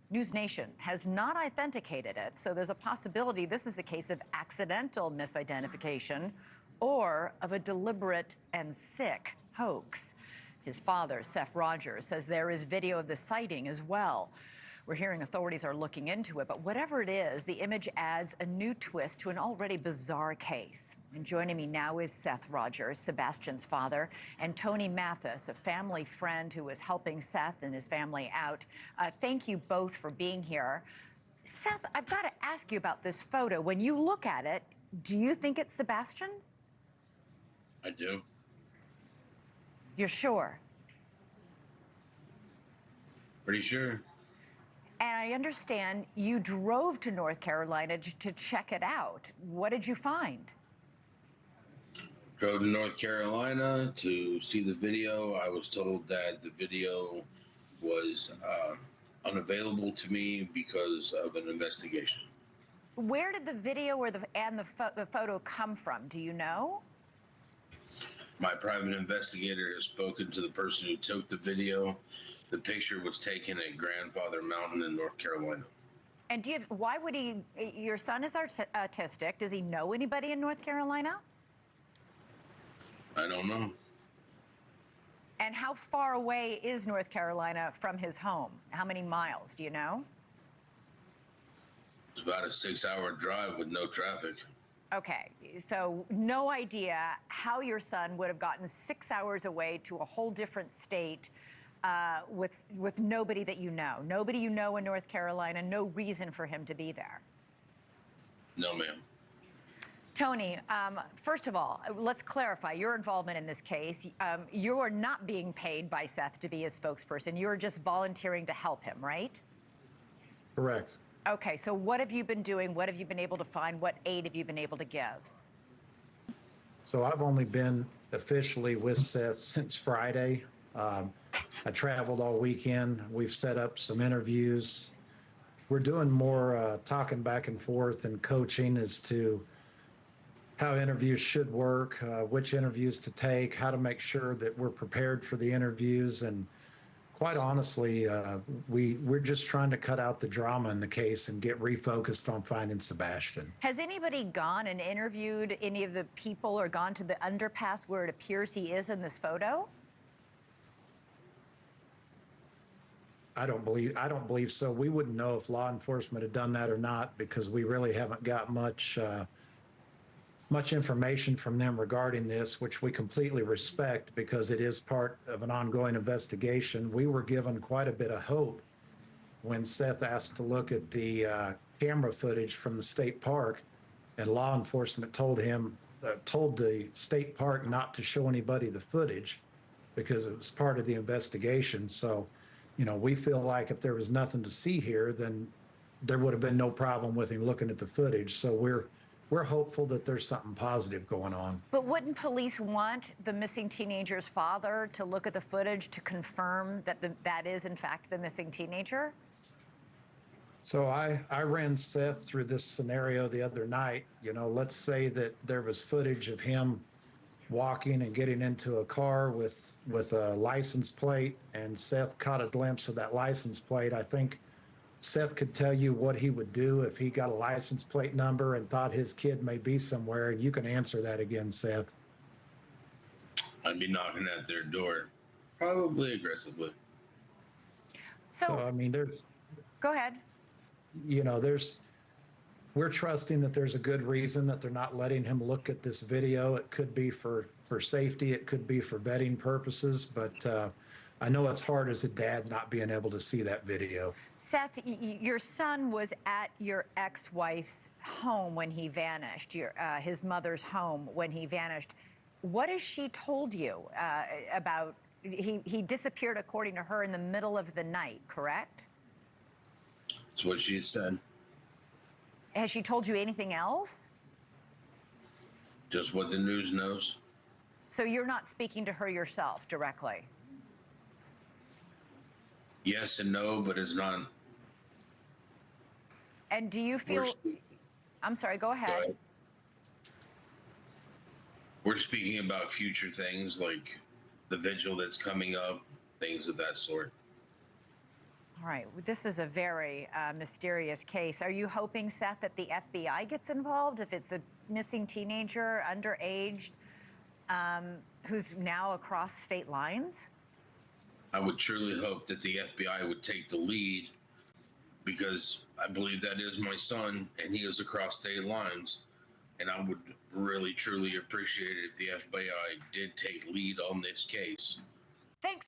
News Nation has not authenticated it, so there's a possibility this is a case of accidental misidentification or of a deliberate and sick hoax. His father, Seth Rogers, says there is video of the sighting as well. We're hearing authorities are looking into it, but whatever it is, the image adds a new twist to an already bizarre case. And joining me now is Seth Rogers, Sebastian's father, and Tony Mathis, a family friend who is helping Seth and his family out. Thank you both for being here. Seth, I've got to ask you about this photo. When you look at it, do you think it's Sebastian? I do. You're sure? Pretty sure. And I understand you drove to North Carolina to check it out. What did you find? Drove to North Carolina to see the video. I was told that the video was unavailable to me because of an investigation. Where did the video or the photo come from? Do you know? My private investigator has spoken to the person who took the video. The picture was taken at Grandfather Mountain in North Carolina. And why would he, your son is autistic. Does he know anybody in North Carolina? I don't know. And how far away is North Carolina from his home? How many miles, do you know? It's about a 6-hour drive with no traffic. Okay, so no idea how your son would have gotten 6 hours away to a whole different state with nobody that you know. Nobody you know in North Carolina, no reason for him to be there. No, ma'am. Tony, first of all, let's clarify your involvement in this case. You are not being paid by Seth to be his spokesperson. You're just volunteering to help him, right? Correct. Okay, so what have you been doing? What have you been able to find? What aid have you been able to give? So I've only been officially with Seth since Friday. I traveled all weekend. We've set up some interviews. We're doing more talking back and forth and coaching as to how interviews should work, which interviews to take, how to make sure that we're prepared for the interviews. And quite honestly, we're just trying to cut out the drama in the case and get refocused on finding Sebastian. Has anybody gone and interviewed any of the people or gone to the underpass where it appears he is in this photo? I don't believe so. We wouldn't know if law enforcement had done that or not because we really haven't got much information from them regarding this, which we completely respect because it is part of an ongoing investigation. We were given quite a bit of hope when Seth asked to look at the camera footage from the state park, and law enforcement told the state park not to show anybody the footage because it was part of the investigation. So, you know, we feel like if there was nothing to see here, then there would have been no problem with him looking at the footage. So we're hopeful that there's something positive going on. But wouldn't police want the missing teenager's father to look at the footage to confirm that that is, in fact, the missing teenager? So I ran Seth through this scenario the other night. You know, let's say that there was footage of him walking and getting into a car with a license plate, and Seth caught a glimpse of that license plate. I think Seth could tell you what he would do if he got a license plate number and thought his kid may be somewhere. And you can answer that again, Seth. I'd be knocking at their door, probably aggressively. So I mean, go ahead. You know, we're trusting that there's a good reason that they're not letting him look at this video. It could be for safety. It could be for vetting purposes. But I know it's hard as a dad not being able to see that video. Seth, your son was at your ex-wife's home when he vanished, his mother's home when he vanished. What has she told you about, he disappeared, according to her, in the middle of the night, correct? That's what she said. Has she told you anything else? Just what the news knows. So you're not speaking to her yourself directly? Yes and no, but it's not. And do you feel... I'm sorry, go ahead. Go ahead. We're speaking about future things like the vigil that's coming up, things of that sort. All right. Well, this is a very mysterious case. Are you hoping, Seth, that the FBI gets involved if it's a missing teenager, underage, who's now across state lines? I would truly hope that the FBI would take the lead, because I believe that is my son and he is across state lines. And I would really, truly appreciate it if the FBI did take lead on this case.